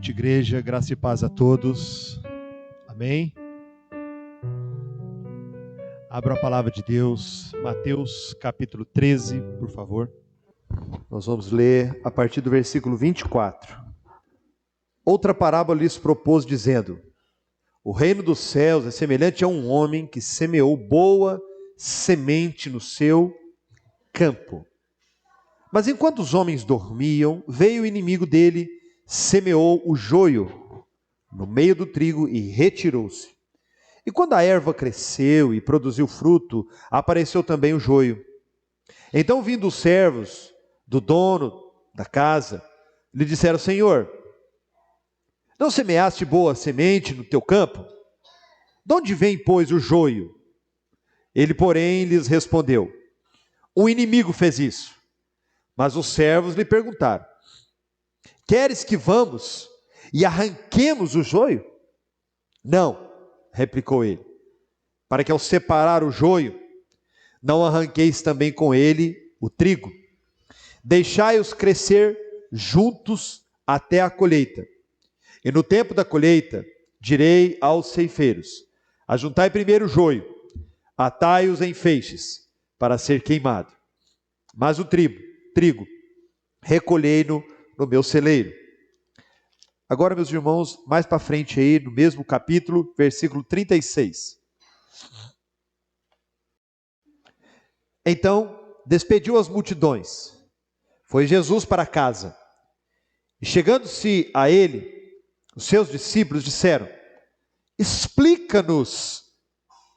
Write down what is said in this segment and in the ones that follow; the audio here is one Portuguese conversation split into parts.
noite, igreja, graça e paz a todos, amém? Abra a palavra de Deus, Mateus capítulo 13, por favor. Nós vamos ler a partir do versículo 24. Outra parábola lhes propôs, dizendo: o reino dos céus é semelhante a um homem que semeou boa semente no seu campo. Mas enquanto os homens dormiam, veio o inimigo dele, semeou o joio no meio do trigo e retirou-se. E quando a erva cresceu e produziu fruto, apareceu também o joio. Então, vindo os servos do dono da casa, lhe disseram: Senhor, não semeaste boa semente no teu campo? De onde vem, pois, o joio? Ele, porém, lhes respondeu: o inimigo fez isso. Mas os servos lhe perguntaram: queres que vamos e arranquemos o joio? Não, replicou ele, para que ao separar o joio, não arranqueis também com ele o trigo. Deixai-os crescer juntos até a colheita. E no tempo da colheita, direi aos ceifeiros: ajuntai primeiro o joio, atai-os em feixes, para ser queimado. Mas o trigo, recolhei-no no meu celeiro. Agora, meus irmãos, mais para frente aí, no mesmo capítulo, versículo 36. Então, despediu as multidões, foi Jesus para casa, e chegando-se a ele, os seus discípulos disseram: explica-nos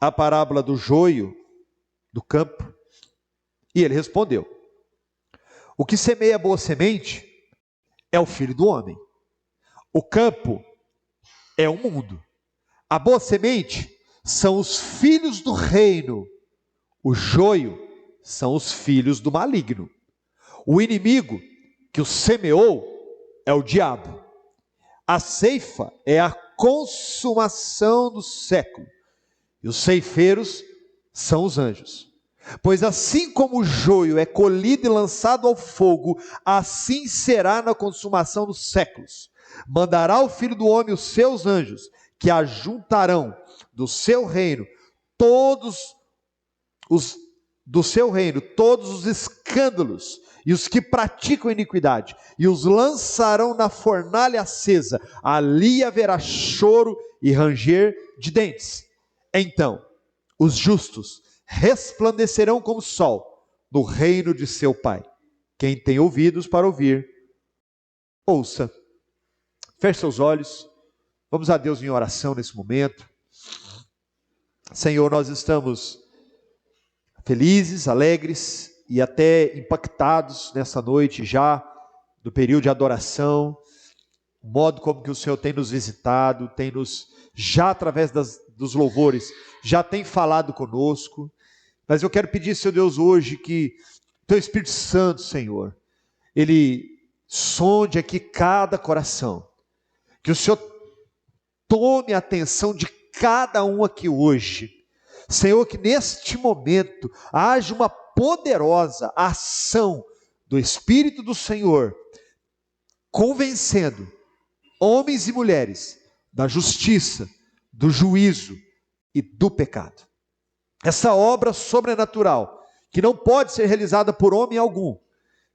a parábola do joio do campo. E ele respondeu: o que semeia boa semente é o Filho do Homem. O campo é o mundo. A boa semente são os filhos do reino. O joio são os filhos do maligno. O inimigo que o semeou é o diabo. A ceifa é a consumação do século. E os ceifeiros são os anjos. Pois assim como o joio é colhido e lançado ao fogo, assim será na consumação dos séculos. Mandará o Filho do Homem os seus anjos, que ajuntarão do seu reino todos os escândalos e os que praticam iniquidade, e os lançarão na fornalha acesa. Ali haverá choro e ranger de dentes. Então os justos resplandecerão como o sol no reino de seu Pai. Quem tem ouvidos para ouvir, ouça. Feche seus olhos, vamos a Deus em oração nesse momento. Senhor, nós estamos felizes, alegres e até impactados nessa noite já do período de adoração, o modo como que o Senhor tem nos visitado, tem nos, já através dos louvores, já tem falado conosco. Mas eu quero pedir, Senhor Deus, hoje que Teu Espírito Santo, Senhor, Ele sonde aqui cada coração, que o Senhor tome a atenção de cada um aqui hoje. Senhor, que neste momento haja uma poderosa ação do Espírito do Senhor, convencendo homens e mulheres da justiça, do juízo e do pecado. Essa obra sobrenatural, que não pode ser realizada por homem algum.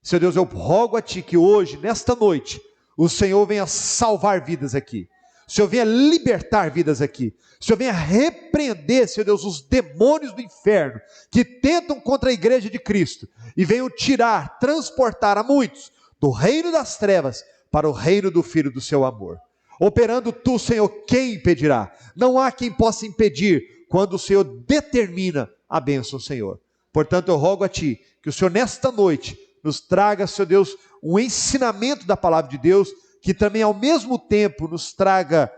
Senhor Deus, eu rogo a Ti que hoje, nesta noite, o Senhor venha salvar vidas aqui. O Senhor venha libertar vidas aqui. O Senhor venha repreender, Senhor Deus, os demônios do inferno que tentam contra a igreja de Cristo e venham tirar, transportar a muitos do reino das trevas para o reino do Filho do seu amor. Operando Tu, Senhor, quem impedirá? Não há quem possa impedir quando o Senhor determina a bênção, Senhor. Portanto, eu rogo a Ti que o Senhor nesta noite nos traga, Senhor Deus, um ensinamento da palavra de Deus, que também ao mesmo tempo nos traga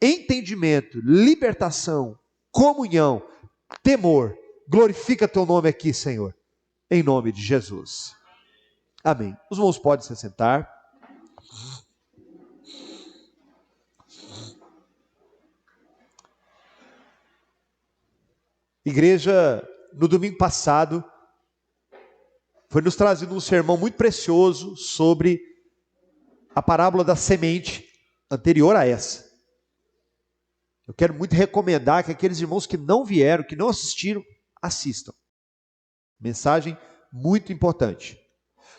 entendimento, libertação, comunhão, temor. Glorifica Teu nome aqui, Senhor, em nome de Jesus. Amém. Os irmãos podem se sentar. Igreja, no domingo passado, foi nos trazido um sermão muito precioso sobre a parábola da semente, anterior a essa. Eu quero muito recomendar que aqueles irmãos que não vieram, que não assistiram, assistam. Mensagem muito importante.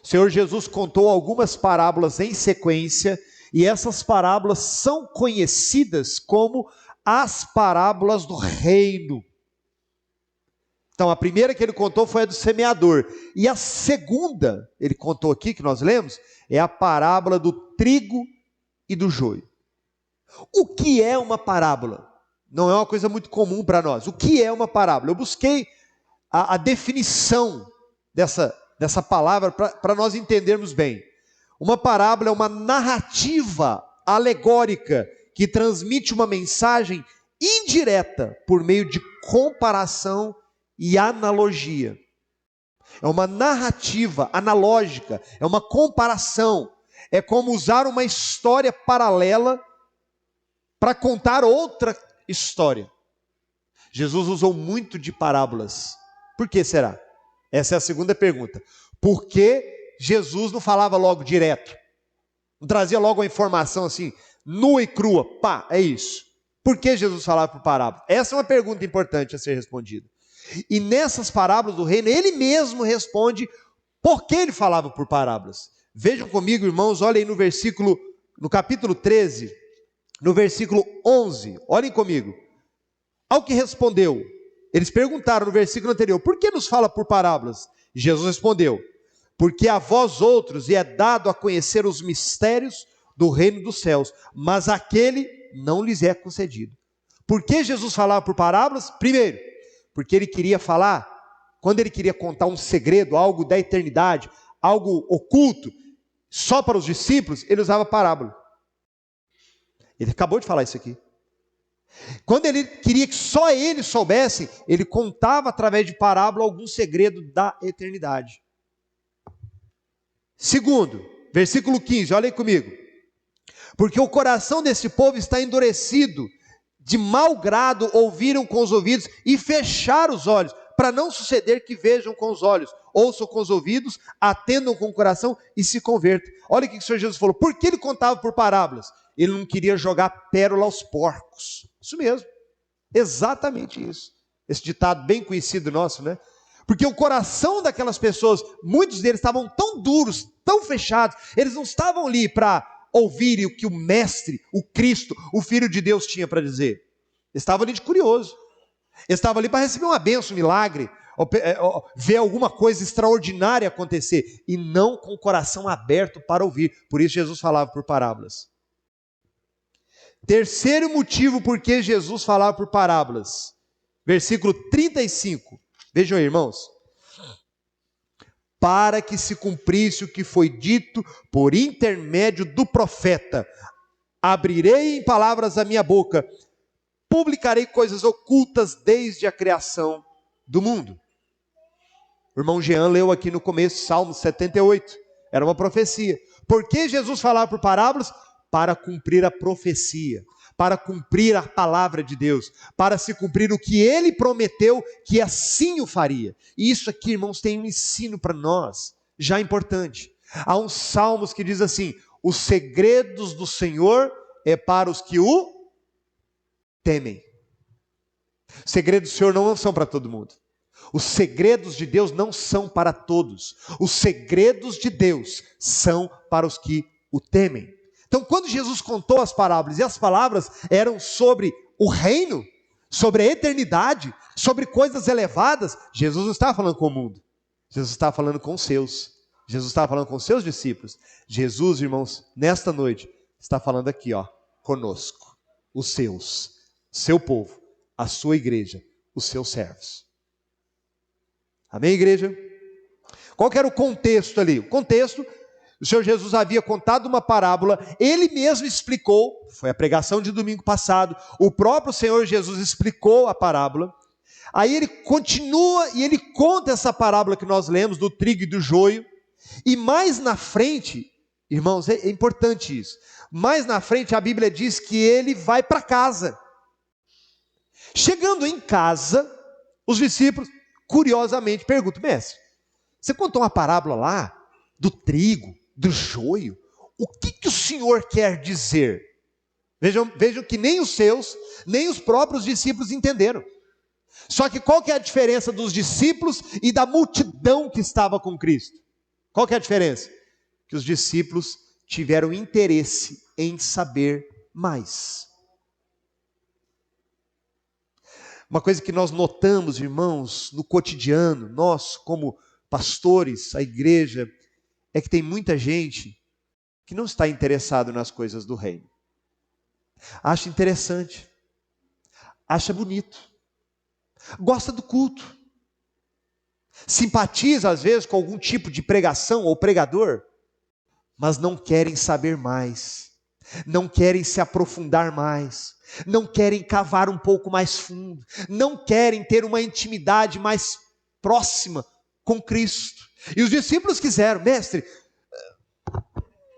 O Senhor Jesus contou algumas parábolas em sequência, e essas parábolas são conhecidas como as parábolas do reino. Então, a primeira que ele contou foi a do semeador. E a segunda, ele contou aqui, que nós lemos, é a parábola do trigo e do joio. O que é uma parábola? Não é uma coisa muito comum para nós. O que é uma parábola? Eu busquei a definição dessa palavra para nós entendermos bem. Uma parábola é uma narrativa alegórica que transmite uma mensagem indireta por meio de comparação e analogia. É uma narrativa analógica, é uma comparação. É como usar uma história paralela para contar outra história. Jesus usou muito de parábolas. Por que será? Essa é a segunda pergunta. Por que Jesus não falava logo direto? Não trazia logo a informação assim, nua e crua, pá, é isso. Por que Jesus falava por parábolas? Essa é uma pergunta importante a ser respondida. E nessas parábolas do reino, ele mesmo responde por que ele falava por parábolas. Vejam comigo, irmãos, olhem aí no capítulo 13, no versículo 11, olhem comigo. Ao que respondeu, eles perguntaram no versículo anterior, por que nos fala por parábolas? E Jesus respondeu, porque a vós outros é dado a conhecer os mistérios do reino dos céus, mas aquele não lhes é concedido. Por que Jesus falava por parábolas? Primeiro, porque ele queria falar, quando ele queria contar um segredo, algo da eternidade, algo oculto, só para os discípulos, ele usava parábola. Ele acabou de falar isso aqui. Quando ele queria que só ele soubesse, ele contava através de parábola algum segredo da eternidade. Segundo, versículo 15, olhem comigo. Porque o coração desse povo está endurecido, de mau grado ouviram com os ouvidos e fecharam os olhos, para não suceder que vejam com os olhos, ouçam com os ouvidos, atendam com o coração e se convertam. Olha o que o Senhor Jesus falou. Por que ele contava por parábolas? Ele não queria jogar pérola aos porcos. Isso mesmo, exatamente isso. Esse ditado bem conhecido nosso, né? Porque o coração daquelas pessoas, muitos deles estavam tão duros, tão fechados, eles não estavam ali para ouvirem o que o Mestre, o Cristo, o Filho de Deus tinha para dizer. Eles estavam ali de curioso. Eles estavam ali para receber uma bênção, um milagre, ver alguma coisa extraordinária acontecer, e não com o coração aberto para ouvir. Por isso Jesus falava por parábolas. Terceiro motivo por que Jesus falava por parábolas. Versículo 35. Vejam aí, irmãos. Para que se cumprisse o que foi dito por intermédio do profeta. Abrirei em palavras a minha boca. Publicarei coisas ocultas desde a criação do mundo. O irmão Jean leu aqui no começo, Salmo 78. Era uma profecia. Por que Jesus falava por parábolas? Para cumprir a profecia, para cumprir a palavra de Deus, para se cumprir o que ele prometeu que assim o faria. E isso aqui, irmãos, tem um ensino para nós, já importante. Há uns salmos que diz assim, os segredos do Senhor é para os que o temem. Os segredos do Senhor não são para todo mundo. Os segredos de Deus não são para todos. Os segredos de Deus são para os que o temem. Então, quando Jesus contou as parábolas, e as palavras eram sobre o reino, sobre a eternidade, sobre coisas elevadas, Jesus não estava falando com o mundo. Jesus estava falando com os seus. Jesus estava falando com os seus discípulos. Jesus, irmãos, nesta noite, está falando aqui, conosco. Os seus, seu povo, a sua igreja, os seus servos. Amém, igreja? Qual que era o contexto ali? O contexto, o Senhor Jesus havia contado uma parábola, ele mesmo explicou, foi a pregação de domingo passado, o próprio Senhor Jesus explicou a parábola, aí ele continua e ele conta essa parábola que nós lemos, do trigo e do joio, e mais na frente, irmãos, é importante isso, mais na frente a Bíblia diz que ele vai para casa. Chegando em casa, os discípulos, curiosamente, perguntam, mestre, você contou uma parábola lá, do trigo, do joio, o que o Senhor quer dizer? Vejam que nem os seus, nem os próprios discípulos entenderam. Só que qual que é a diferença dos discípulos e da multidão que estava com Cristo? Qual que é a diferença? Que os discípulos tiveram interesse em saber mais. Uma coisa que nós notamos, irmãos, no cotidiano, nós como pastores, a igreja, é que tem muita gente que não está interessado nas coisas do reino. Acha interessante, acha bonito, gosta do culto, simpatiza às vezes com algum tipo de pregação ou pregador, mas não querem saber mais, não querem se aprofundar mais, não querem cavar um pouco mais fundo, não querem ter uma intimidade mais próxima com Cristo. E os discípulos quiseram: mestre,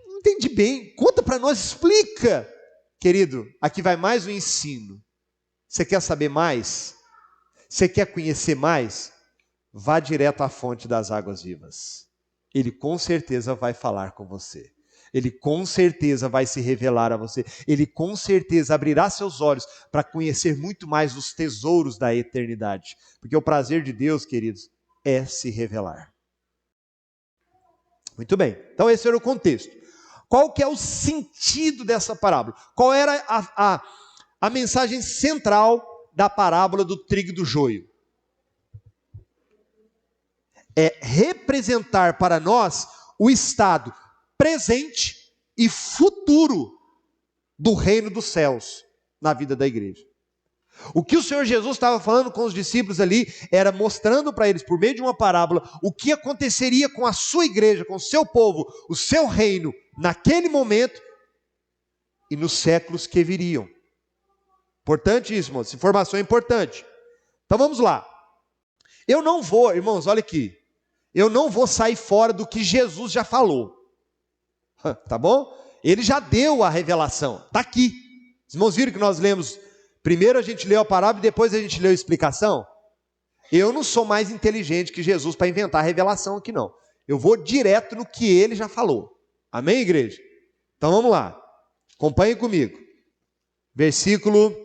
não entendi bem, conta para nós, explica. Querido, aqui vai mais um ensino. Você quer saber mais? Você quer conhecer mais? Vá direto à fonte das águas vivas. Ele com certeza vai falar com você. Ele com certeza vai se revelar a você. Ele com certeza abrirá seus olhos para conhecer muito mais os tesouros da eternidade. Porque o prazer de Deus, queridos, é se revelar. Muito bem, então esse era o contexto. Qual que é o sentido dessa parábola? Qual era a mensagem central da parábola do trigo e do joio? É representar para nós o estado presente e futuro do reino dos céus na vida da igreja. O que o Senhor Jesus estava falando com os discípulos ali era mostrando para eles, por meio de uma parábola, o que aconteceria com a sua igreja, com o seu povo, o seu reino, naquele momento e nos séculos que viriam. Importante isso, irmãos, essa informação é importante. Então vamos lá. Eu não vou, irmãos, olha aqui, eu não vou sair fora do que Jesus já falou. Tá bom? Ele já deu a revelação, está aqui. Os irmãos viram que nós lemos, primeiro a gente leu a parábola e depois a gente leu a explicação? Eu não sou mais inteligente que Jesus para inventar a revelação aqui não. Eu vou direto no que ele já falou. Amém, igreja? Então vamos lá. Acompanhem comigo. Versículo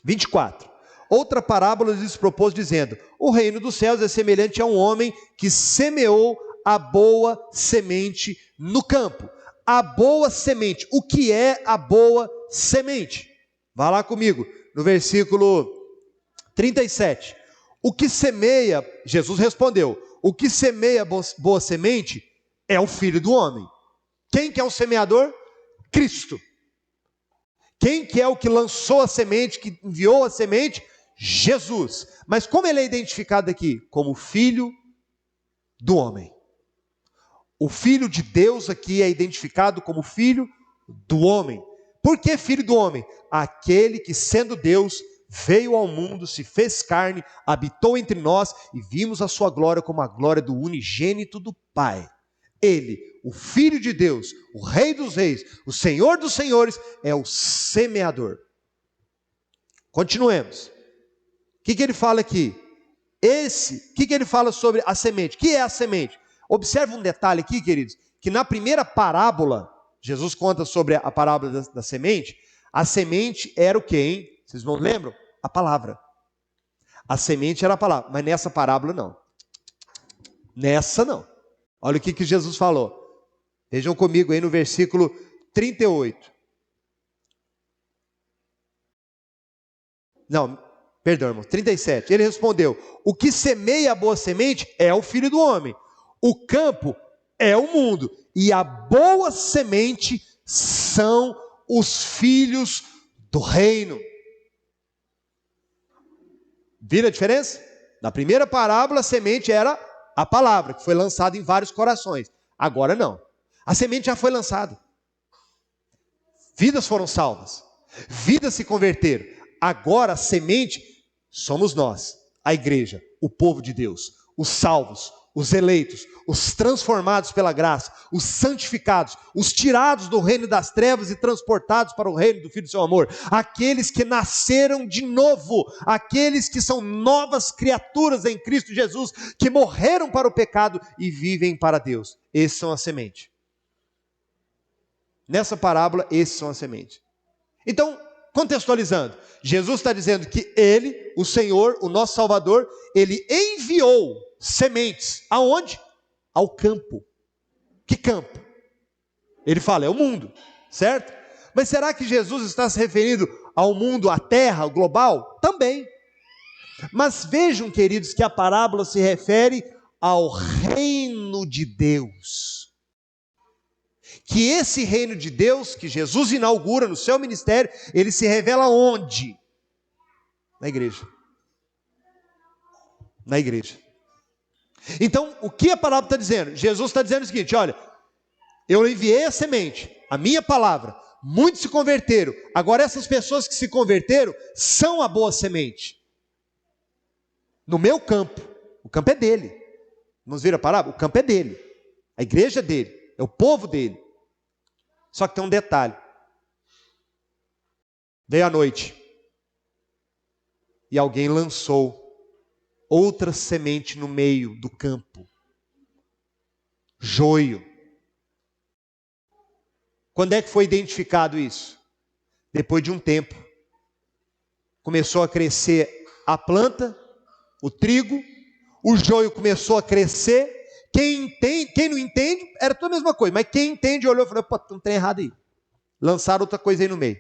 24. Outra parábola lhes propôs dizendo: o reino dos céus é semelhante a um homem que semeou a boa semente no campo. A boa semente. O que é a boa semente? Vá lá comigo, no versículo 37. O que semeia, Jesus respondeu, o que semeia boa semente é o Filho do Homem. Quem que é o semeador? Cristo. Quem que é o que lançou a semente, que enviou a semente? Jesus. Mas como ele é identificado aqui? Como Filho do Homem. O Filho de Deus aqui é identificado como Filho do Homem. Por que Filho do Homem? Aquele que, sendo Deus, veio ao mundo, se fez carne, habitou entre nós e vimos a sua glória como a glória do unigênito do Pai. Ele, o Filho de Deus, o Rei dos Reis, o Senhor dos Senhores, é o semeador. Continuemos. O que ele fala aqui? O que ele fala sobre a semente? O que é a semente? Observe um detalhe aqui, queridos, que na primeira parábola, Jesus conta sobre a parábola da semente. A semente era o quê, hein? Vocês não lembram? A palavra. A semente era a palavra, mas nessa parábola não. Nessa não. Olha o que Jesus falou. Vejam comigo aí no versículo 38. Não, perdão, irmão, 37. Ele respondeu: o que semeia a boa semente é o Filho do Homem. O campo é o mundo. E a boa semente são os filhos do reino. Viram a diferença? Na primeira parábola, a semente era a palavra, que foi lançada em vários corações. Agora não. A semente já foi lançada. Vidas foram salvas. Vidas se converteram. Agora a semente somos nós, a igreja, o povo de Deus, os salvos, os eleitos, os transformados pela graça, os santificados, os tirados do reino das trevas e transportados para o reino do Filho do seu amor, aqueles que nasceram de novo, aqueles que são novas criaturas em Cristo Jesus, que morreram para o pecado e vivem para Deus. Esses são a semente. Nessa parábola, esses são a semente. Então, contextualizando, Jesus está dizendo que Ele, o Senhor, o nosso Salvador, Ele enviou sementes. Aonde? Ao campo. Que campo? Ele fala, é o mundo, certo? Mas será que Jesus está se referindo ao mundo, à terra, ao global? Também. Mas vejam, queridos, que a parábola se refere ao reino de Deus. Que esse reino de Deus, que Jesus inaugura no seu ministério, ele se revela onde? Na igreja. Na igreja. Então, o que a parábola está dizendo? Jesus está dizendo o seguinte, olha, eu enviei a semente, a minha palavra, muitos se converteram, agora essas pessoas que se converteram, são a boa semente. No meu campo, o campo é dele. Vamos ver a parábola? O campo é dele, a igreja é dele, é o povo dele. Só que tem um detalhe. Veio a noite e alguém lançou outra semente no meio do campo. Joio. Quando é que foi identificado isso? Depois de um tempo. Começou a crescer a planta, o trigo, o joio começou a crescer. Quem não entende, era tudo a mesma coisa, mas quem entende olhou e falou, pô, não tem errado aí. Lançaram outra coisa aí no meio.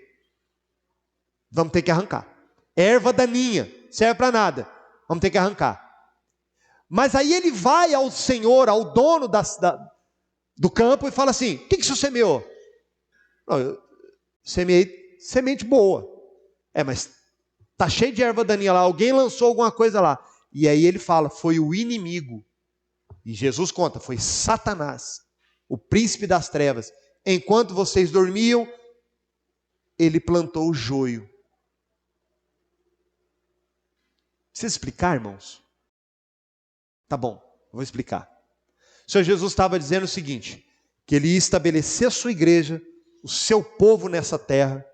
Vamos ter que arrancar. Erva daninha, serve para nada. Vamos ter que arrancar. Mas aí ele vai ao Senhor, ao dono do campo e fala assim, o que o senhor semeou? Não, eu semeei semente boa. Mas está cheio de erva daninha lá, alguém lançou alguma coisa lá. E aí ele fala, foi o inimigo. E Jesus conta, foi Satanás, o príncipe das trevas. Enquanto vocês dormiam, ele plantou o joio. Precisa explicar, irmãos? Tá bom, vou explicar. O Senhor Jesus estava dizendo o seguinte, que ele ia estabelecer a sua igreja, o seu povo nessa terra,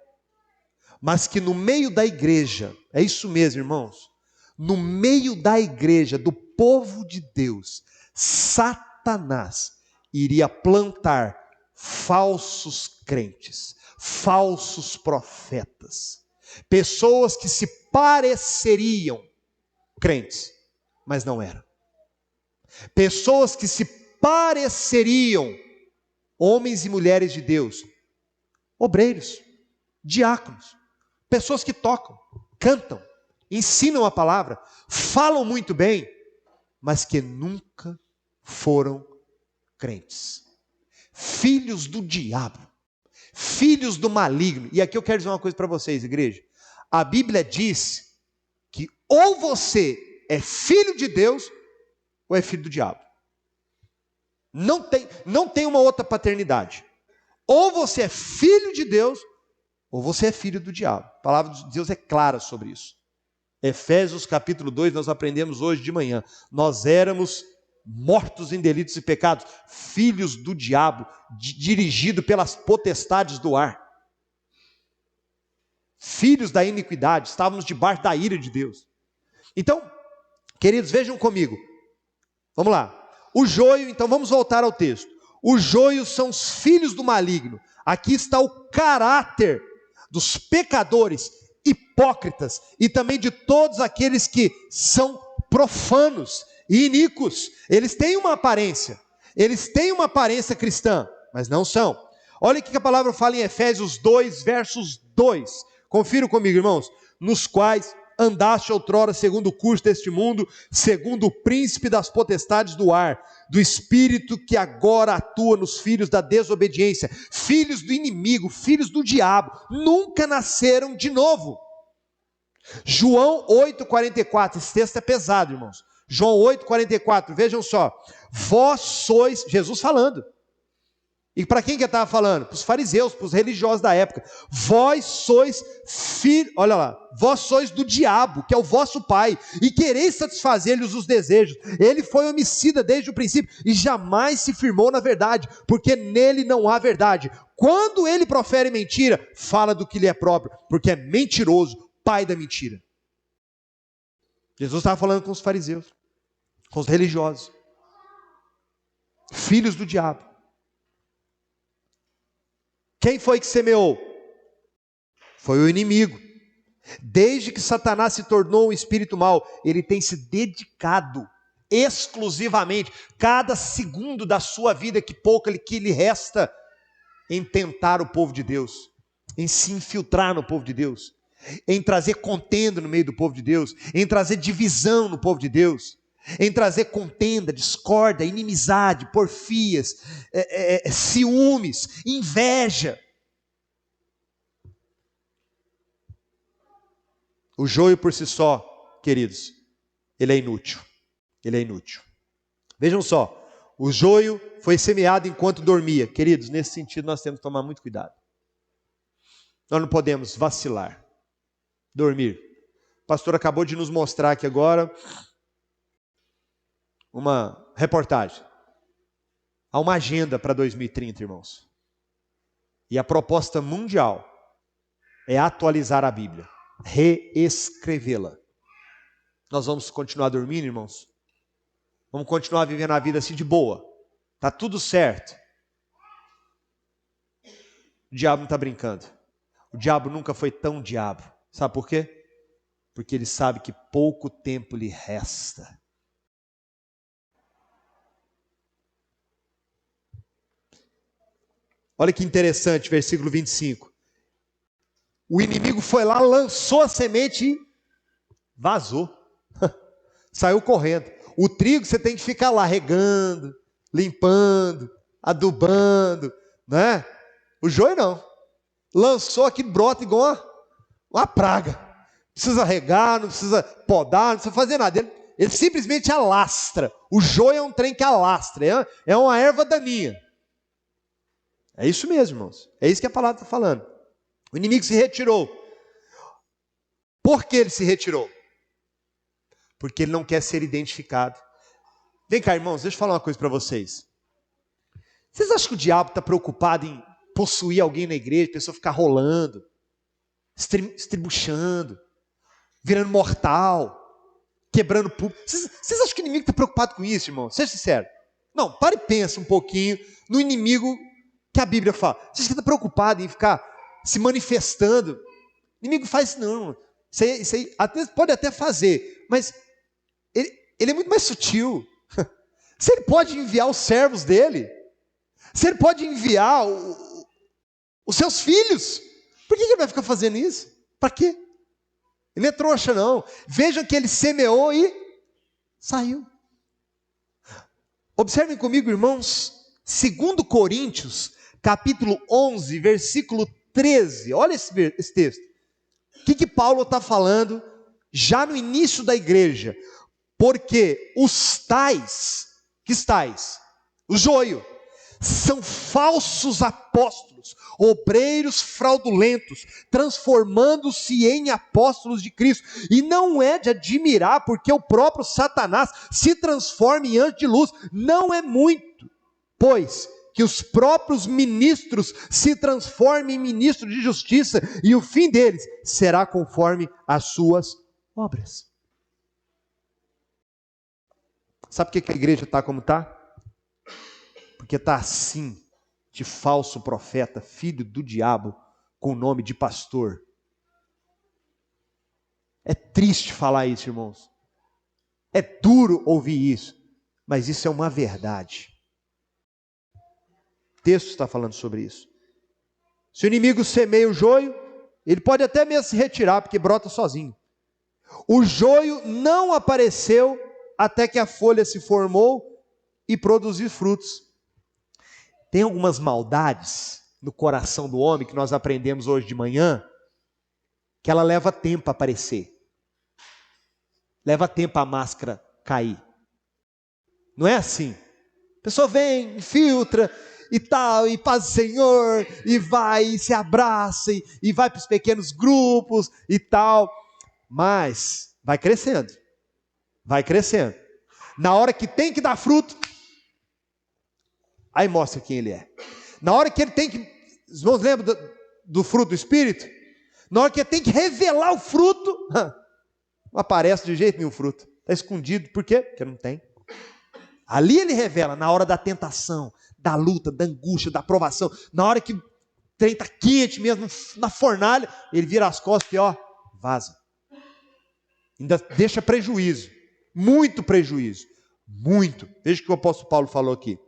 mas que no meio da igreja, é isso mesmo, irmãos, no meio da igreja, do povo de Deus, Satanás iria plantar falsos crentes, falsos profetas, pessoas que se pareceriam crentes, mas não eram. Pessoas que se pareceriam homens e mulheres de Deus, obreiros, diáconos, pessoas que tocam, cantam, ensinam a palavra, falam muito bem, mas que nunca foram crentes. Filhos do diabo, filhos do maligno. E aqui eu quero dizer uma coisa para vocês, igreja. A Bíblia diz que ou você é filho de Deus, ou é filho do diabo. Não tem uma outra paternidade. Ou você é filho de Deus, ou você é filho do diabo. A palavra de Deus é clara sobre isso. Efésios capítulo 2, nós aprendemos hoje de manhã. Nós éramos mortos em delitos e pecados, filhos do diabo, dirigido pelas potestades do ar. Filhos da iniquidade, estávamos debaixo da ira de Deus. Então, queridos, vejam comigo. Vamos lá. O joio, então vamos voltar ao texto. O joio são os filhos do maligno. Aqui está o caráter dos pecadores, hipócritas e também de todos aqueles que são profanos e iníquos. Eles têm uma aparência cristã, mas não são. Olha o que a palavra fala em Efésios 2, versos 2. Confira comigo, irmãos. Nos quais andaste outrora segundo o curso deste mundo, segundo o príncipe das potestades do ar, do espírito que agora atua nos filhos da desobediência, filhos do inimigo, filhos do diabo, nunca nasceram de novo. João 8,44, esse texto é pesado, irmãos. João 8,44, vejam só, vós sois, Jesus falando, e para quem que ele estava falando? Para os fariseus, para os religiosos da época. Vós sois filhos, olha lá, vós sois do diabo, que é o vosso pai, e quereis satisfazer-lhes os desejos. Ele foi homicida desde o princípio, e jamais se firmou na verdade, porque nele não há verdade. Quando ele profere mentira, fala do que lhe é próprio, porque é mentiroso, pai da mentira. Jesus estava falando com os fariseus, com os religiosos, filhos do diabo. Quem foi que semeou? Foi o inimigo. Desde que Satanás se tornou um espírito mau, ele tem se dedicado exclusivamente, cada segundo da sua vida, que pouco que lhe resta, em tentar o povo de Deus, em se infiltrar no povo de Deus, em trazer contenda no meio do povo de Deus, em trazer divisão no povo de Deus, em trazer contenda, discórdia, inimizade, porfias, ciúmes, inveja. O joio por si só, queridos, ele é inútil. Ele é inútil. Vejam só, o joio foi semeado enquanto dormia. Queridos, nesse sentido nós temos que tomar muito cuidado. Nós não podemos vacilar. Dormir. O pastor acabou de nos mostrar aqui agora uma reportagem. Há uma agenda para 2030, irmãos. E a proposta mundial é atualizar a Bíblia, reescrevê-la. Nós vamos continuar dormindo, irmãos? Vamos continuar vivendo a vida assim de boa. Está tudo certo. O diabo não está brincando. O diabo nunca foi tão diabo. Sabe por quê? Porque ele sabe que pouco tempo lhe resta. Olha que interessante, versículo 25. O inimigo foi lá, lançou a semente e vazou. Saiu correndo. O trigo você tem que ficar lá regando, limpando, adubando, né? O joio não. Lançou aqui, brota igual uma praga. Não precisa regar, não precisa podar, não precisa fazer nada. Ele simplesmente alastra. O joio é um trem que alastra, é uma erva daninha. É isso mesmo, irmãos. É isso que a palavra está falando. O inimigo se retirou. Por que ele se retirou? Porque ele não quer ser identificado. Vem cá, irmãos, deixa eu falar uma coisa para vocês. Vocês acham que o diabo está preocupado em possuir alguém na igreja, a pessoa ficar rolando, estribuchando, virando mortal, quebrando público? Vocês acham que o inimigo está preocupado com isso, irmão? Seja sincero. Não, para e pensa um pouquinho no inimigo que a Bíblia fala. Você está preocupado em ficar se manifestando? O inimigo faz isso não. Isso aí pode até fazer, mas ele é muito mais sutil. Se ele pode enviar os servos dele, se ele pode enviar os seus filhos, por que ele vai ficar fazendo isso? Para quê? Ele não é trouxa não. Vejam que ele semeou e saiu. Observem comigo, irmãos, 2 Coríntios, capítulo 11, versículo 13. Olha esse texto. O que Paulo está falando já no início da igreja? Porque os tais, o joio, são falsos apóstolos, obreiros fraudulentos, transformando-se em apóstolos de Cristo. E não é de admirar, porque o próprio Satanás se transforma em anjo de luz. Não é muito, pois que os próprios ministros se transformem em ministros de justiça, e o fim deles será conforme as suas obras. Sabe por que a igreja está como está? Porque está assim, de falso profeta, filho do diabo, com o nome de pastor. É triste falar isso, irmãos. É duro ouvir isso, mas isso é uma verdade. O texto está falando sobre isso. Se o inimigo semeia o joio, ele pode até mesmo se retirar, porque brota sozinho. O joio não apareceu até que a folha se formou e produziu frutos. Tem algumas maldades no coração do homem que nós aprendemos hoje de manhã, que ela leva tempo a aparecer. Leva tempo a máscara cair. Não é assim? A pessoa vem, infiltra e tal, e paz do Senhor, e vai, e se abraça, e vai para os pequenos grupos e tal. Mas vai crescendo. Vai crescendo. Na hora que tem que dar fruto, aí mostra quem ele é. Na hora que ele tem que... Os irmãos lembram do fruto do Espírito? Na hora que ele tem que revelar o fruto, não aparece de jeito nenhum fruto. Está escondido. Por quê? Porque não tem. Ali ele revela, na hora da tentação, da luta, da angústia, da provação. Na hora que trem está quente mesmo, na fornalha, ele vira as costas e vaza. Ainda deixa prejuízo, muito prejuízo, muito. Veja o que o apóstolo Paulo falou aqui.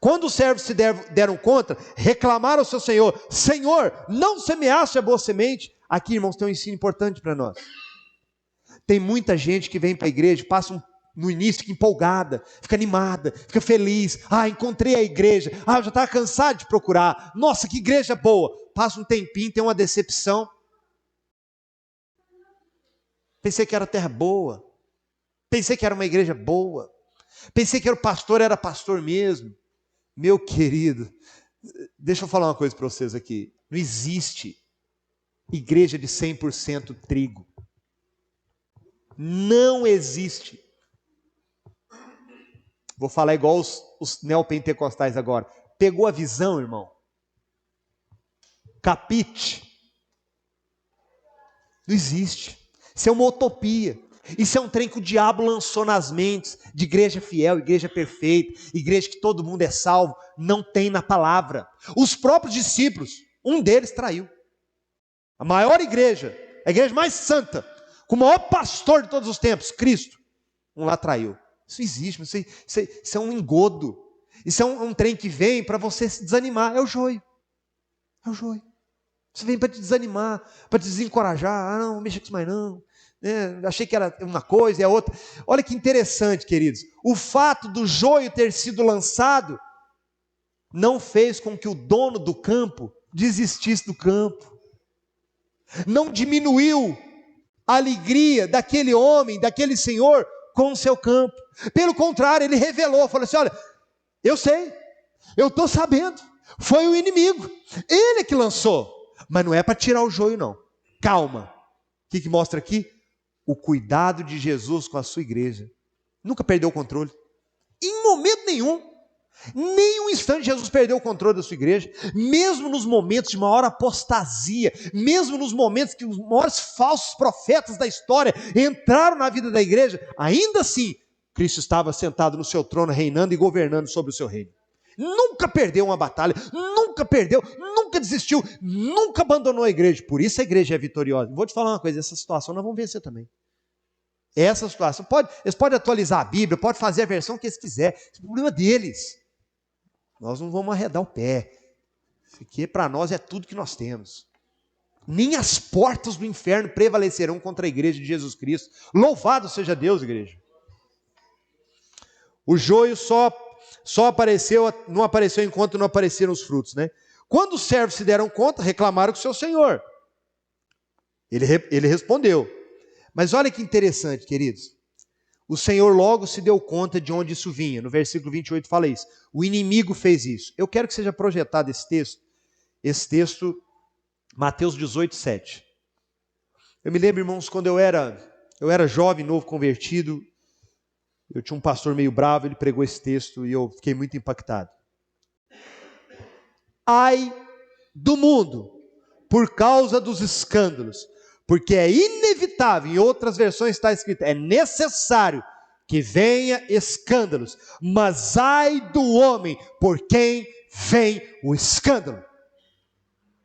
Quando os servos se deram conta, reclamaram ao seu senhor: Senhor, não semeaste a boa semente? Aqui, irmãos, tem um ensino importante para nós. Tem muita gente que vem para a igreja, passa no início, fica empolgada, fica animada, fica feliz. Encontrei a igreja. Eu já estava cansado de procurar. Nossa, que igreja boa. Passa um tempinho, tem uma decepção. Pensei que era terra boa. Pensei que era uma igreja boa. Pensei que o pastor era pastor mesmo. Meu querido, deixa eu falar uma coisa para vocês aqui. Não existe igreja de 100% trigo. Não existe. Vou falar igual os neopentecostais agora. Pegou a visão, irmão? Capite? Não existe. Isso é uma utopia. Isso é um trem que o diabo lançou nas mentes de igreja fiel, igreja perfeita, igreja que todo mundo é salvo. Não tem na palavra. Os próprios discípulos, um deles traiu. A maior igreja, a igreja mais santa, com o maior pastor de todos os tempos, Cristo, um lá traiu. Isso existe, isso é um engodo. Isso é um trem que vem para você se desanimar. É o joio. É o joio. Isso vem para te desanimar, para te desencorajar. Não mexa com isso mais não. Achei que era uma coisa e a outra. Olha que interessante, queridos. O fato do joio ter sido lançado não fez com que o dono do campo desistisse do campo. Não diminuiu a alegria daquele homem, daquele senhor com o seu campo. Pelo contrário, ele revelou, falou assim: olha, eu sei, eu estou sabendo, foi o inimigo, ele que lançou, mas não é para tirar o joio não, calma. O que mostra aqui? O cuidado de Jesus com a sua igreja. Nunca perdeu o controle, em momento nenhum, nem um instante Jesus perdeu o controle da sua igreja, mesmo nos momentos de maior apostasia, mesmo nos momentos que os maiores falsos profetas da história entraram na vida da igreja, ainda assim, Cristo estava sentado no seu trono, reinando e governando sobre o seu reino. Nunca perdeu uma batalha, nunca perdeu, nunca desistiu, nunca abandonou a igreja. Por isso a igreja é vitoriosa. Vou te falar uma coisa, essa situação nós vamos vencer também. Essa situação, eles podem atualizar a Bíblia, podem fazer a versão que eles quiserem, esse é o problema deles. Nós não vamos arredar o pé. Isso aqui para nós é tudo que nós temos. Nem as portas do inferno prevalecerão contra a igreja de Jesus Cristo. Louvado seja Deus, igreja. O joio não apareceu enquanto não apareceram os frutos, né? Quando os servos se deram conta, reclamaram com o seu senhor. Ele respondeu. Mas olha que interessante, queridos. O Senhor logo se deu conta de onde isso vinha. No versículo 28 fala isso. O inimigo fez isso. Eu quero que seja projetado esse texto, Mateus 18, 7. Eu me lembro, irmãos, quando eu era jovem, novo convertido, eu tinha um pastor meio bravo, ele pregou esse texto e eu fiquei muito impactado. Ai do mundo, por causa dos escândalos, porque é inevitável, em outras versões está escrito, é necessário que venha escândalos, mas ai do homem por quem vem o escândalo.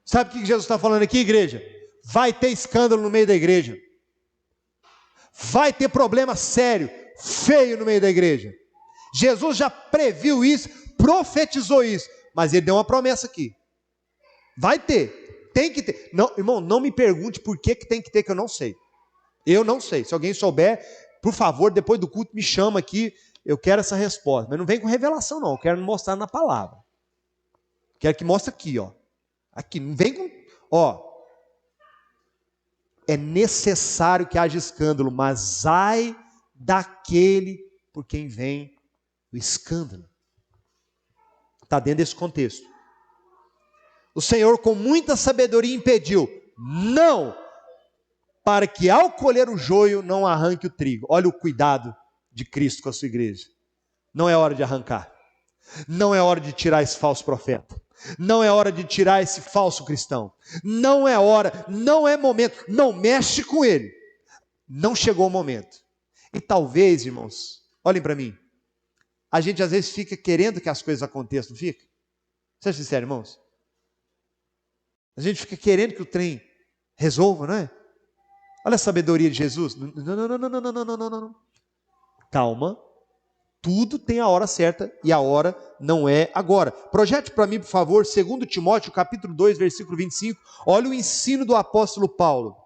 Sabe o que Jesus está falando aqui, igreja? Vai ter escândalo no meio da igreja, vai ter problema sério, feio no meio da igreja. Jesus já previu isso, profetizou isso, mas ele deu uma promessa aqui, vai ter. Tem que ter. Não, irmão, não me pergunte por que tem que ter, que eu não sei. Eu não sei. Se alguém souber, por favor, depois do culto me chama aqui, eu quero essa resposta. Mas não vem com revelação não, eu quero mostrar na palavra. Quero que mostre aqui, ó. Aqui, não vem com... É necessário que haja escândalo, mas ai daquele por quem vem o escândalo. Está dentro desse contexto. O Senhor com muita sabedoria impediu, não, para que ao colher o joio não arranque o trigo. Olha o cuidado de Cristo com a sua igreja. Não é hora de arrancar, não é hora de tirar esse falso profeta, não é hora de tirar esse falso cristão, não é hora, não é momento, não mexe com ele, não chegou o momento. E talvez, irmãos, olhem para mim, a gente às vezes fica querendo que as coisas aconteçam, não fica? Seja sincero, irmãos. A gente fica querendo que o trem resolva, não é? Olha a sabedoria de Jesus. Não, não, não, não, não, não, não, não, não. Calma. Tudo tem a hora certa e a hora não é agora. Projete para mim, por favor, 2 Timóteo, capítulo 2, versículo 25. Olha o ensino do apóstolo Paulo.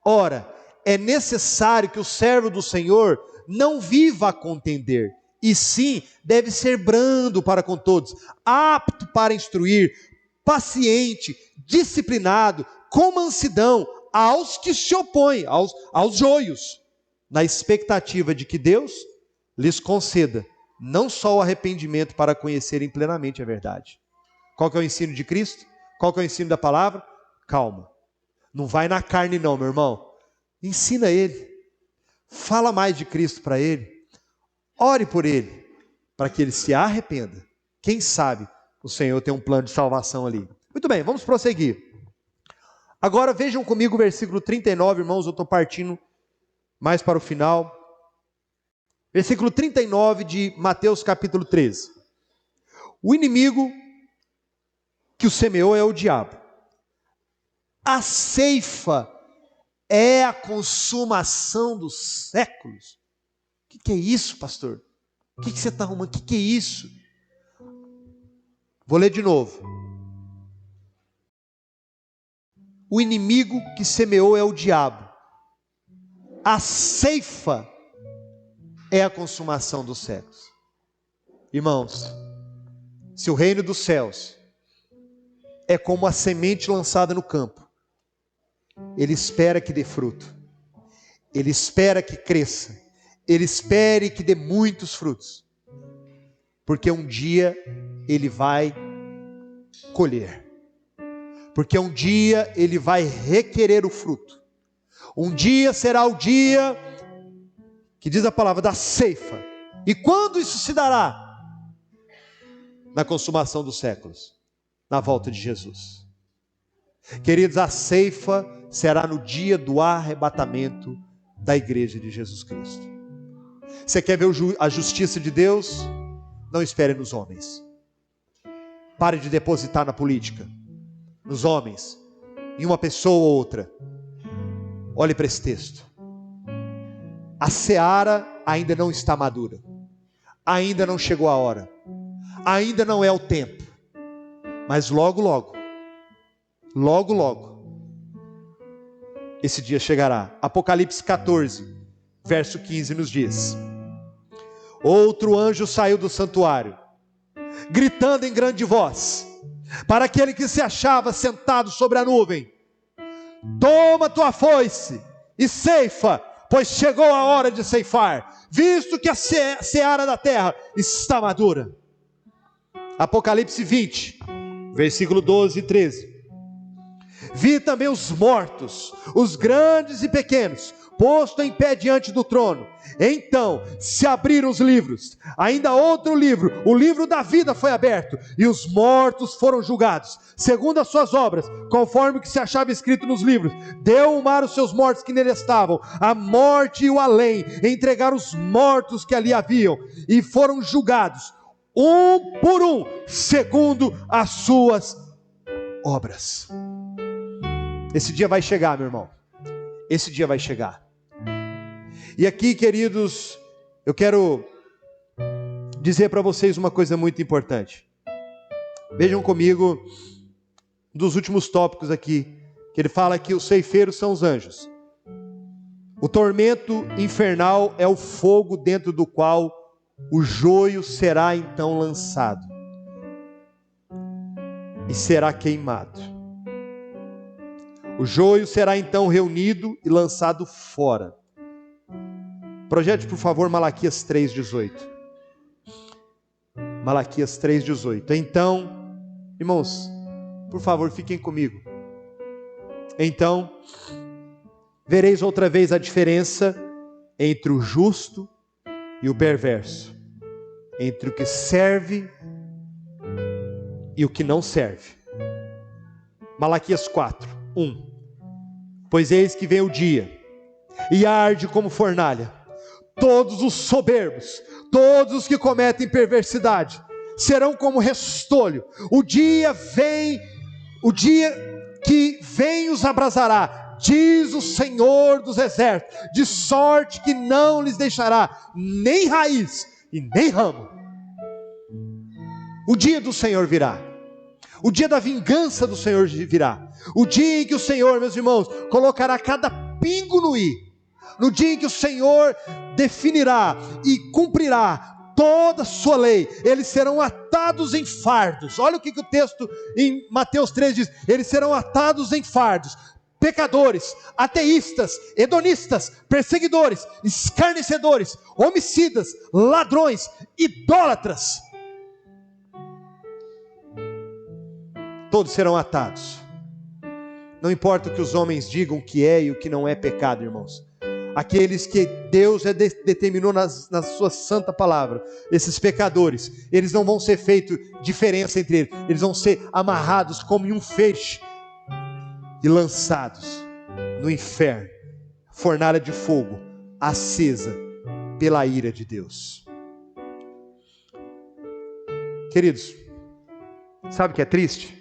Ora, é necessário que o servo do Senhor não viva a contender, e sim deve ser brando para com todos, apto para instruir, paciente, disciplinado, com mansidão, aos que se opõem, aos joios, na expectativa de que Deus lhes conceda não só o arrependimento para conhecerem plenamente a verdade. Qual que é o ensino de Cristo? Qual que é o ensino da palavra? Calma. Não vai na carne não, meu irmão. Ensina ele. Fala mais de Cristo para ele. Ore por ele, para que ele se arrependa. Quem sabe o Senhor tem um plano de salvação ali. Muito bem, vamos prosseguir. Agora vejam comigo o versículo 39, irmãos, eu estou partindo mais para o final. Versículo 39 de Mateus capítulo 13. O inimigo que o semeou é o diabo. A ceifa é a consumação dos séculos. O que é isso, pastor? O que você está arrumando? O que é isso? Vou ler de novo. O inimigo que semeou é o diabo. A ceifa é a consumação dos séculos. Irmãos, se o reino dos céus é como a semente lançada no campo, ele espera que dê fruto, ele espera que cresça, ele espera que dê muitos frutos, porque um dia ele vai colher, porque um dia ele vai requerer o fruto, um dia será o dia que diz a palavra da ceifa. E quando isso se dará? Na consumação dos séculos, na volta de Jesus. Queridos, a ceifa será no dia do arrebatamento da igreja de Jesus Cristo. Você quer ver a justiça de Deus? Não espere nos homens. Pare de depositar na política, nos homens, em uma pessoa ou outra. Olhe para esse texto. A seara ainda não está madura, ainda não chegou a hora, ainda não é o tempo, mas logo, logo, esse dia chegará. Apocalipse 14, verso 15 nos diz: outro anjo saiu do santuário, gritando em grande voz, para aquele que se achava sentado sobre a nuvem: toma tua foice e ceifa, pois chegou a hora de ceifar, visto que a seara da terra está madura. Apocalipse 20, versículo 12 e 13. Vi também os mortos, os grandes e pequenos, posto em pé diante do trono. Então se abriram os livros, ainda outro livro, o livro da vida foi aberto, e os mortos foram julgados, segundo as suas obras, conforme o que se achava escrito nos livros. Deu o mar os seus mortos que nele estavam, a morte e o além entregaram os mortos que ali haviam, e foram julgados, um por um, segundo as suas obras. Esse dia vai chegar, meu irmão. Esse dia vai chegar. E aqui, queridos, eu quero dizer para vocês uma coisa muito importante. Vejam comigo um dos últimos tópicos aqui, que ele fala que os ceifeiros são os anjos. O tormento infernal é o fogo dentro do qual o joio será então lançado e será queimado. O joio será então reunido e lançado fora. Projete, por favor, Malaquias 3,18. Malaquias 3,18. Então, irmãos, por favor, fiquem comigo. Então, vereis outra vez a diferença entre o justo e o perverso, entre o que serve e o que não serve. Malaquias 4:1. Pois eis que vem o dia, e arde como fornalha. Todos os soberbos, todos os que cometem perversidade, serão como restolho. O dia vem o dia que vem os abrasará, diz o Senhor dos exércitos, de sorte que não lhes deixará nem raiz e nem ramo. O dia do Senhor virá, o dia da vingança do Senhor virá, o dia em que o Senhor, meus irmãos, colocará cada pingo no i, no dia em que o Senhor definirá e cumprirá toda a sua lei. Eles serão atados em fardos. Olha o que o texto em Mateus 3 diz: eles serão atados em fardos. Pecadores, ateístas, hedonistas, perseguidores, escarnecedores, homicidas, ladrões, idólatras, todos serão atados. Não importa o que os homens digam que é e o que não é pecado, irmãos. Aqueles que Deus determinou na sua santa palavra, esses pecadores, eles não vão ser feito diferença entre eles. Eles vão ser amarrados como em um feixe e lançados no inferno, fornalha de fogo, acesa pela ira de Deus. Queridos, sabe o que é triste?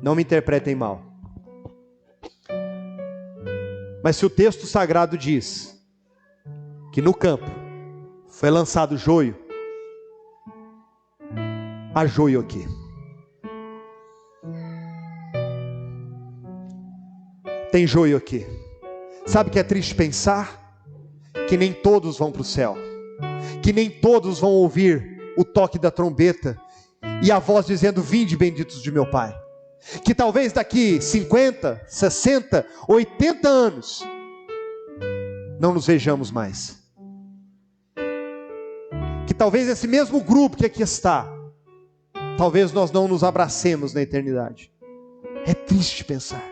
Não me interpretem mal, mas se o texto sagrado diz que no campo foi lançado joio, há joio aqui. Tem joio aqui. Sabe o que é triste pensar? Que nem todos vão para o céu, que nem todos vão ouvir o toque da trombeta e a voz dizendo: vinde benditos de meu Pai. Que talvez daqui 50, 60, 80 anos não nos vejamos mais. Que talvez esse mesmo grupo que aqui está, talvez nós não nos abracemos na eternidade. É triste pensar.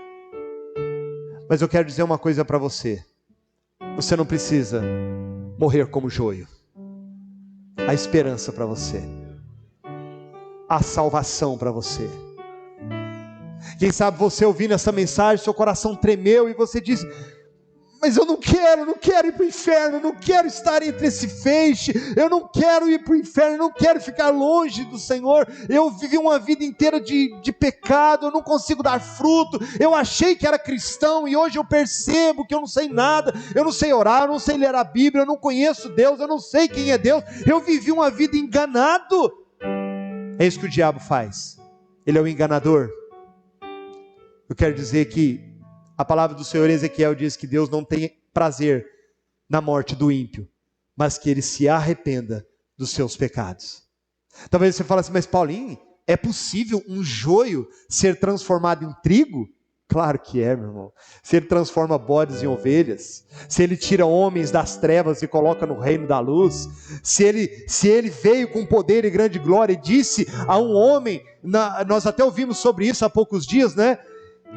Mas eu quero dizer uma coisa para você. Você não precisa morrer como joio. Há esperança para você. Há salvação para você. Quem sabe você ouvindo essa mensagem, seu coração tremeu e você disse: mas eu não quero ir para o inferno, não quero estar entre esse feixe, eu não quero ir para o inferno, eu não quero ficar longe do Senhor, eu vivi uma vida inteira de pecado, eu não consigo dar fruto, eu achei que era cristão e hoje eu percebo que eu não sei nada, eu não sei orar, eu não sei ler a Bíblia, eu não conheço Deus, eu não sei quem é Deus, eu vivi uma vida enganado. É isso que o diabo faz, ele é o enganador. Eu quero dizer que a palavra do Senhor Ezequiel diz que Deus não tem prazer na morte do ímpio, mas que ele se arrependa dos seus pecados. Talvez você fale assim: mas Paulinho, é possível um joio ser transformado em trigo? Claro que é, meu irmão. Se ele transforma bodes em ovelhas, se ele tira homens das trevas e coloca no reino da luz, se ele veio com poder e grande glória e disse a um homem, nós até ouvimos sobre isso há poucos dias, né?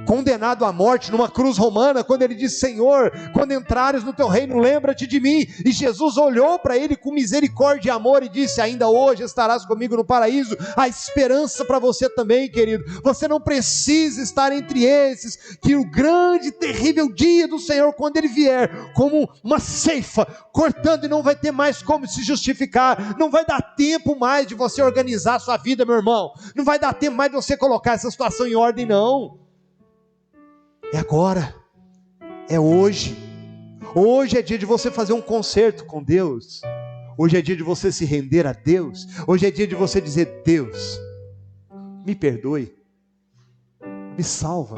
Condenado à morte numa cruz romana, quando ele disse: Senhor, quando entrares no teu reino, lembra-te de mim. E Jesus olhou para ele com misericórdia e amor e disse: ainda hoje estarás comigo no paraíso. Há esperança para você também, querido. Você não precisa estar entre esses, que o grande e terrível dia do Senhor, quando ele vier como uma ceifa, cortando, e não vai ter mais como se justificar, não vai dar tempo mais de você organizar a sua vida, meu irmão, não vai dar tempo mais de você colocar essa situação em ordem, não. É agora, é hoje. Hoje é dia de você fazer um concerto com Deus. Hoje é dia de você se render a Deus. Hoje é dia de você dizer: Deus, me perdoe, me salva.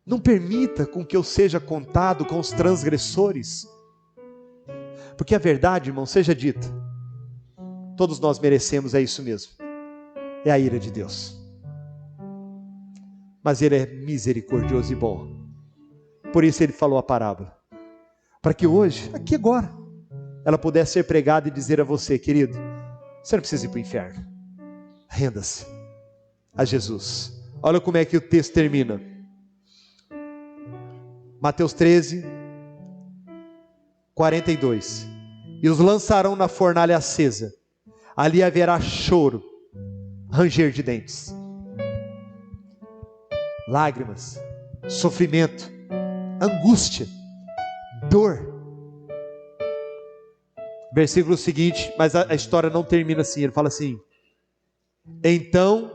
Não permita com que eu seja contado com os transgressores. Porque a verdade, irmão, seja dita, todos nós merecemos, é isso mesmo. É a ira de Deus. Mas Ele é misericordioso e bom. Por isso Ele falou a parábola. Para que hoje, aqui agora, ela pudesse ser pregada e dizer a você: querido, você não precisa ir para o inferno. Renda-se a Jesus. Olha como é que o texto termina. Mateus 13, 42. E os lançarão na fornalha acesa. Ali haverá choro, ranger de dentes, lágrimas, sofrimento, angústia, dor. Versículo seguinte, mas a história não termina assim, ele fala assim: então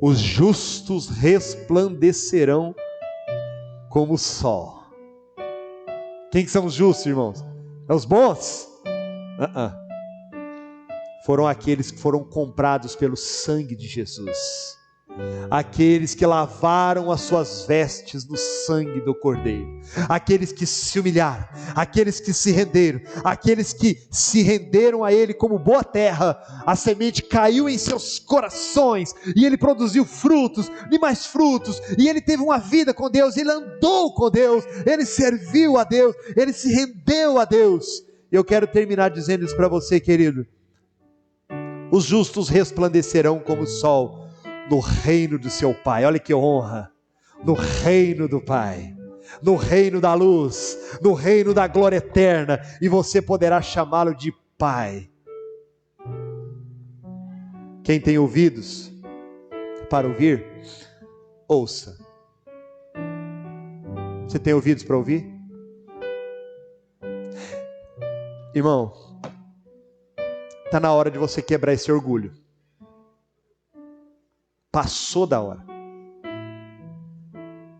os justos resplandecerão como o sol. Quem que são os justos, irmãos? É os bons? Foram aqueles que foram comprados pelo sangue de Jesus, aqueles que lavaram as suas vestes no sangue do Cordeiro, aqueles que se humilharam, aqueles que se renderam, aqueles que se renderam a Ele como boa terra. A semente caiu em seus corações, e ele produziu frutos, e mais frutos, e ele teve uma vida com Deus, ele andou com Deus, ele serviu a Deus, ele se rendeu a Deus. Eu quero terminar dizendo isso para você, querido: os justos resplandecerão como o sol no reino do seu Pai. Olha que honra! No reino do Pai, no reino da luz, no reino da glória eterna, e você poderá chamá-lo de Pai. Quem tem ouvidos para ouvir, ouça. Você tem ouvidos para ouvir? Irmão, está na hora de você quebrar esse orgulho. Passou da hora.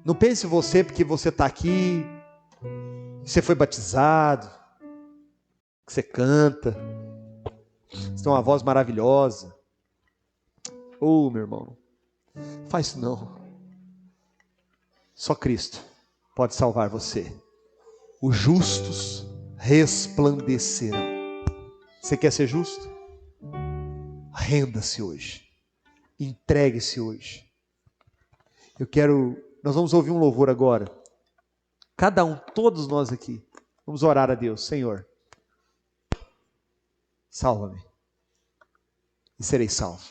Não pense você porque você está aqui, você foi batizado, que você canta, você tem uma voz maravilhosa. Oh, meu irmão, faz isso não. Só Cristo pode salvar você. Os justos resplandecerão. Você quer ser justo? Renda-se hoje. Entregue-se hoje. Nós vamos ouvir um louvor agora. Cada um, todos nós aqui, vamos orar a Deus. Senhor, salva-me e serei salvo.